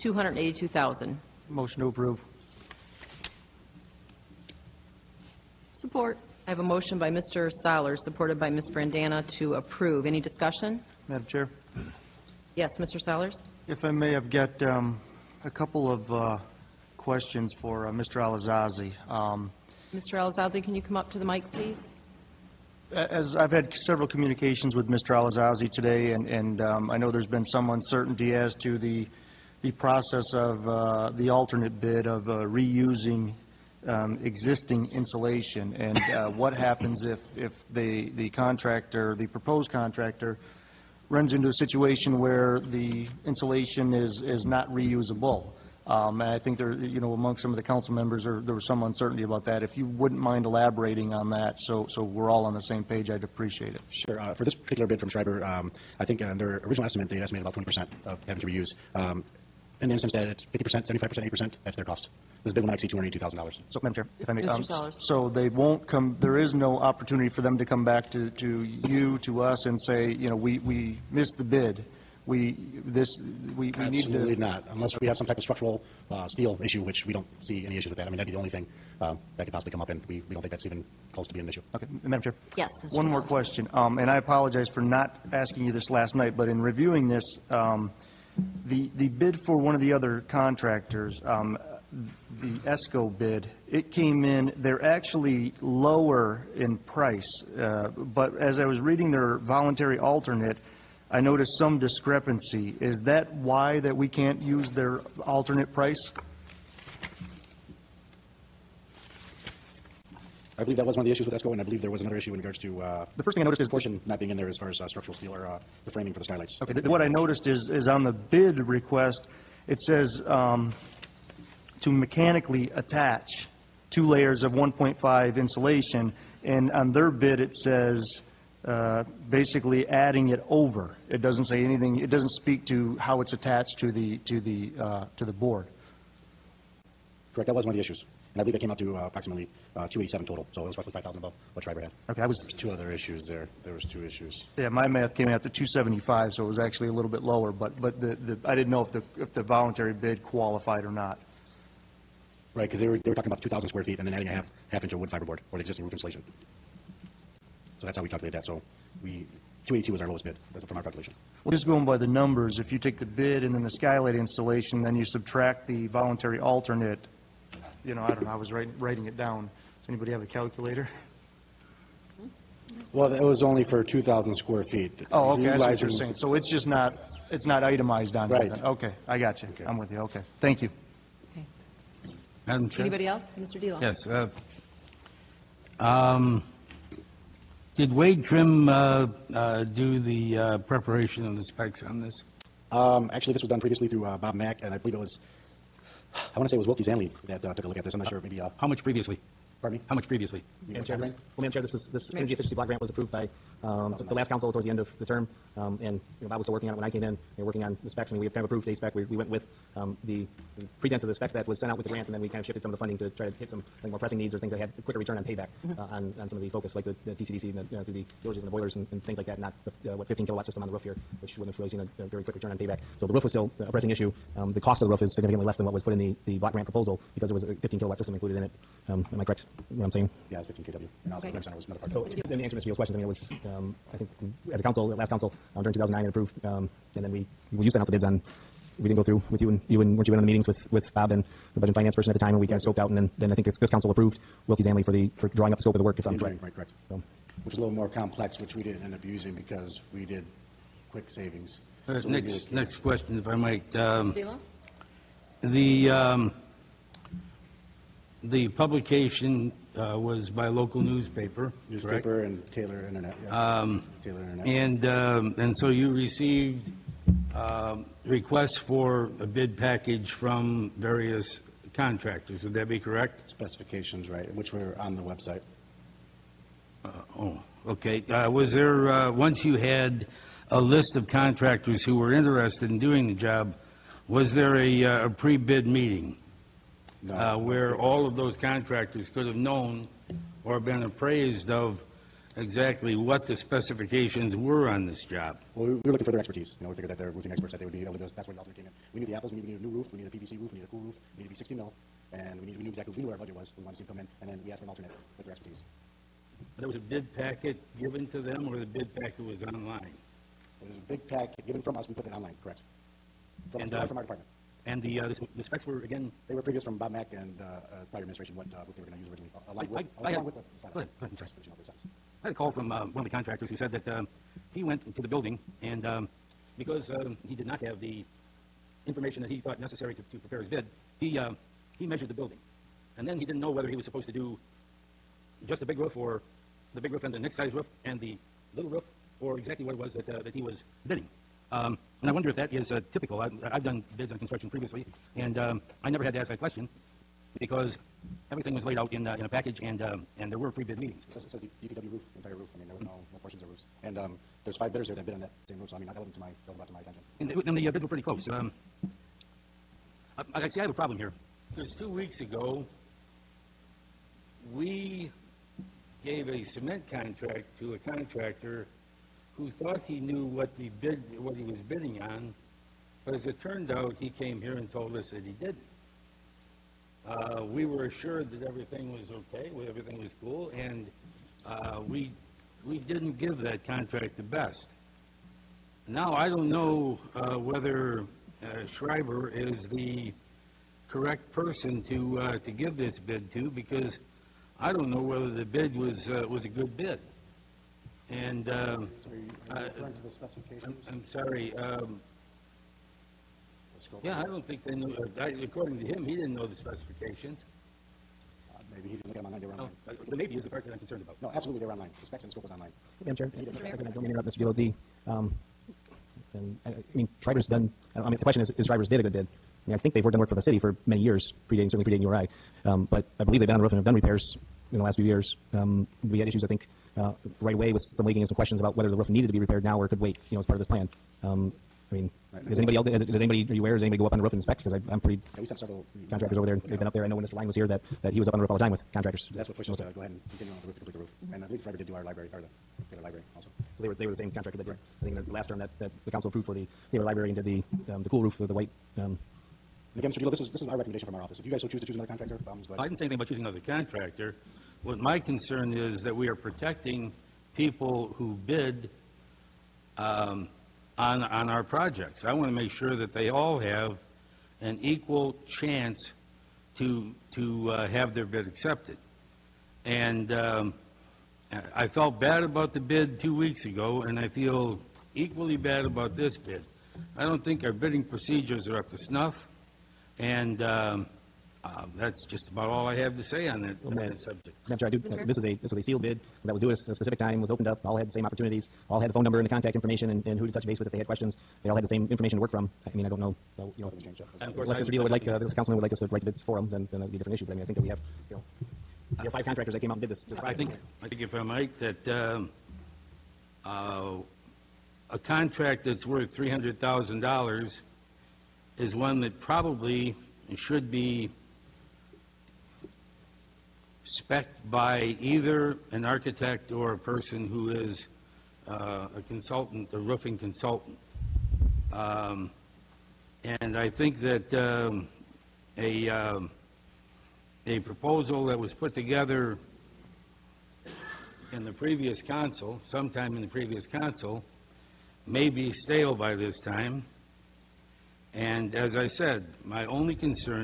$282,000. Motion to approve. Support. I have a motion by Mr. Solers, supported by Ms. Brandana, to approve. Any discussion? Madam Chair, Yes, Mr. Solers? if I may, I've got a couple of questions for Mr. Alazazi. Mr. Alazazi, can you come up to the mic, please? As I've had several communications with Mr. Alazazi today, and I know there's been some uncertainty as to the process of the alternate bid of reusing existing insulation, and what happens if the contractor, the proposed contractor, runs into a situation where the insulation is not reusable. And I think there, among some of the council members, there was some uncertainty about that. If you wouldn't mind elaborating on that, so we're all on the same page, I'd appreciate it. Sure. For this particular bid from Schreiber, I think their original estimate, they estimated about 20% of having to reuse. In the instance that it's 50%, 75%, 80%, that's their cost. This bid will not exceed $282,000. So, Madam Chair, if I may, Mr. Solers. so they won't come. There is no opportunity for them to come back to you, to us, and say, we missed the bid. We need Absolutely to. not, unless we have some type of structural steel issue, which we don't see any issues with that. I mean, that'd be the only thing that could possibly come up, and we don't think that's even close to being an issue. Okay, Madam Chair. Yes, Mr. One more Solers. question, and I apologize for not asking you this last night, but in reviewing this, the bid for one of the other contractors, the ESCO bid, it came in, they're actually lower in price, but as I was reading their voluntary alternate, I noticed some discrepancy. Is that why that we can't use their alternate price? I believe that was one of the issues with ESCO, and I believe there was another issue in regards to The first thing I noticed is portion not being in there as far as structural steel or the framing for the skylights. okay, what I noticed is on the bid request, it says to mechanically attach 2 layers of 1.5 insulation, and on their bid it says basically adding it over. It doesn't say anything. It doesn't speak to how it's attached to the board. Correct, that was one of the issues. And I believe that came out to approximately 287 total, so it was roughly 5,000 above what Schreiber had. Okay, I was. There's two other issues there. There was 2 issues. Yeah, my math came out to 275, so it was actually a little bit lower. But I didn't know if the voluntary bid qualified or not. Right, because they were talking about 2,000 square feet and then adding a half inch of wood fiberboard or the existing roof insulation. So that's how we calculated that. So 282 was our lowest bid, that's from our calculation. Well, just going by the numbers, if you take the bid and then the skylight installation, then you subtract the voluntary alternate, I don't know, I was writing it down. Does anybody have a calculator? Well, that was only for 2,000 square feet. Oh, okay, that's what you're Utilizing- saying. So it's just not, it's not itemized on here Right. then. Okay, I got you. I'm with you. Okay, thank you. Okay. Madam Chair? Anybody else? Mr. Dillon? Yes. Did Wade Trim do the preparation of the specs on this? Actually, this was done previously through Bob Mack, and I believe it was, I want to say it was Wilkie Zanley that took a look at this. I'm not sure, maybe, How much previously? pardon me? How much previously? Madam Chair, this energy efficiency block grant was approved by the last council towards the end of the term, and Bob was still working on it when I came in. We were working on the specs, and we have kind of approved a spec. We went with the pretense of the specs that was sent out with the grant, and then we kind of shifted some of the funding to try to hit some more pressing needs or things that had a quicker return on payback on some of the focus, like the TCDC, and the villages and the boilers and things like that, not the 15 kilowatt system on the roof here, which wouldn't have really seen a very quick return on payback. So the roof was still a pressing issue. The cost of the roof is significantly less than what was put in the block grant proposal because there was a 15 kilowatt system included in it. Am I correct in what I'm saying? Yeah, it's 15 kW. And also, Okay. the was another part. So, in answer to Mr. Beal's questions, I mean, it was, I think, as a council, last council, during 2009, it approved, and then you sent out the bids on, we didn't go through with you, and weren't you in on the meetings with Bob and the budget and finance person at the time, and we kind of scoped out, and then I think this council approved Wilkie Zanley for drawing up the scope of the work, if I'm correct. Right, correct. So, Which is a little more complex, which we didn't end up using because we did quick savings. So we did- Next question, if I might. Dillon? The publication was by a local newspaper, correct? Newspaper and Taylor Internet. Yeah. Taylor Internet. And so you received requests for a bid package from various contractors. Would that be correct? Specifications, right, which were on the website. Oh, okay. Was there, once you had a list of contractors who were interested in doing the job, was there a pre-bid meeting No. where all of those contractors could have known or been appraised of exactly what the specifications were on this job. Well, we were looking for their expertise. You know, we figured that they're roofing experts, that they would be able to do this. That's where the alternate came in. We knew the apples, we needed a new roof, we needed a PVC roof, we needed a cool roof, we needed to be 60 mil, and we knew exactly, we knew what our budget was. We wanted to see them come in, and then we asked for an alternate with their expertise. There was a bid packet given to them, or the bid packet was online? It was a big pack given from us, we put it online, correct? From And, our department. And the specs were, again, They were previous from Bob Mack and prior administration, what roof they were going to use originally, along with I had- along with the sign. go ahead, I'm sorry. Specification of the signs. I had a call from one of the contractors who said that he went to the building, and because he did not have the information that he thought necessary to prepare his bid, he measured the building. And then he didn't know whether he was supposed to do just the big roof, or the big roof and the next size roof and the little roof, or exactly what it was that he was bidding. And I wonder if that is typical. I've done bids on construction previously, and I never had to ask that question because everything was laid out in a package, and there were pre-bid meetings. It says DPW roof, entire roof. I mean, there was no portions of roofs. And there's 5 bidders there that bid on that same roof, so I mean, that wasn't brought to my attention. And the bids were pretty close. I see I have a problem here. Because 2 weeks ago, we gave a cement contract to a contractor who thought he knew what he was bidding on, but as it turned out, he came here and told us that he didn't. We were assured that everything was okay, everything was cool, and we didn't give that contract the best. Now, I don't know whether Schreiber is the correct person to give this bid to, because I don't know whether the bid was a good bid. And So are you referring to the specifications? I'm sorry. The scope? Yeah, I don't think they knew. According to him, he didn't know the specifications. Maybe he didn't look at them online, they were No, online. the maybe is the part that I'm concerned about. No, absolutely, they were online. The specs and scope was online. Madam Chair, Mr. Mayor. I don't mean to interrupt, Mr. Velo. And I mean, Schreiber's done, I mean, the question is Schreiber's did a good bid? I mean, I think they've done work for the city for many years, certainly predating you or I. But I believe they've been on the roof and have done repairs in the last few years. We had issues, I think, right away with some leaking and some questions about whether the roof needed to be repaired now or could wait, as part of this plan. I mean, does anybody else, are you aware, does anybody go up on the roof and inspect? Because I'm pretty, Yeah, we sent several contractors over there, they've been up there. I know when Mr. Lang was here that he was up on the roof all the time with contractors. That's what pushed us to go ahead and continue on the roof to complete the roof. And I believe Schreiber did do our library, or the library also. So they were the same contractor that did, I think, in the last term that the council approved for the library and did the cool roof with the white. And again, Mr. Gillo, this is our recommendation from our office. If you guys so choose to choose another contractor, go I ahead. didn't say anything about choosing another contractor. What my concern is that we are protecting people who bid on our projects. I want to make sure that they all have an equal chance to have their bid accepted. And I felt bad about the bid 2 weeks ago, and I feel equally bad about this bid. I don't think our bidding procedures are up to snuff, and that's just about all I have to say on that subject. Madam Chair, this was a sealed bid that was due at a specific time, was opened up, all had the same opportunities, all had the phone number and the contact information and who to touch base with if they had questions. They all had the same information to work from. I mean, I don't know, And of course, unless Mr. Beal would like, this councilman would like us to write the bids for them, then that would be a different issue. But I mean, I think that we have, we have 5 contractors that came out and did this. I think if I might, that a contract that's worth $300,000 is one that probably should be spec'd by either an architect or a person who is a consultant, a roofing consultant. And I think that a proposal that was put together in the previous council, sometime in the previous council, may be stale by this time. And as I said, my only concern